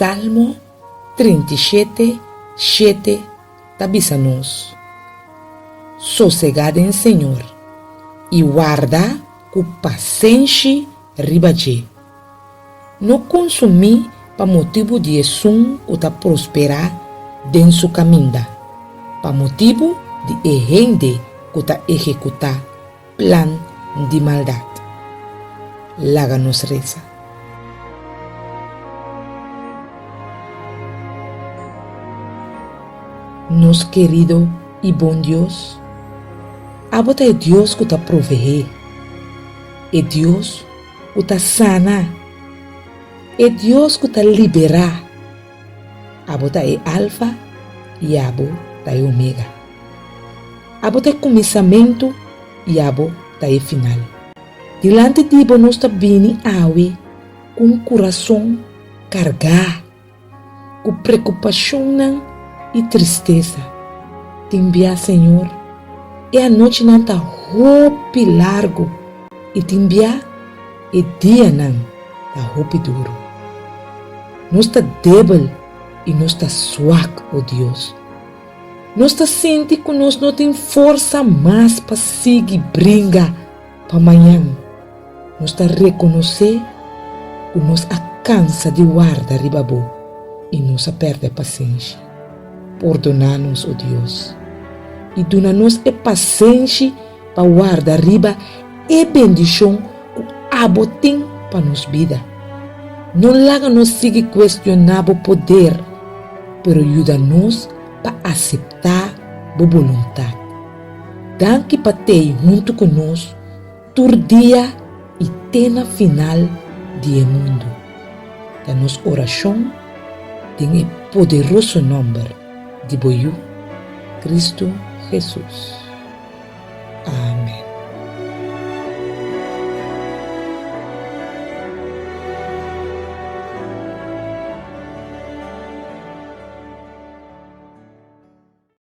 Salmo 37, 7, tabisa-nos. Sossegada em Senhor, e guarda com paciência ribaje. Não consumir para motivo de esum ou de prosperar dentro do caminho, para motivo de rende que ta executar plan de maldade. Laga-nos reza. Nos querido e bom Deus, abota é Deus que ta provee, é Deus que ta sana, é Deus que ta libera. Abota é alfa e abo é omega. Abota é começamento e abo é final. Delante de Deus nós ta bini awe com coração carregado, com preocupação e tristeza. Te envia, Senhor, e a noite não está roupa largo, e te envia e dia não está roupa duro. Nós está débil e nós está suave, oh Deus. Nós está sente que nós não tem força mais para seguir brinca para amanhã. Nós está reconhecer que nós alcança de guarda ribabo e nós perde a paciência. Perdonar-nos, oh Deus, e dona-nos a paciência para guardar riba e bendição que abo tem para nos vida. Não laga-nos seguir questionar o poder, pero ajuda-nos para aceitar a vontade. Danke para ter junto conosco todo dia e até na final do mundo. Da nossa oração tem o poderoso nome de Boiú, Cristo Jesus.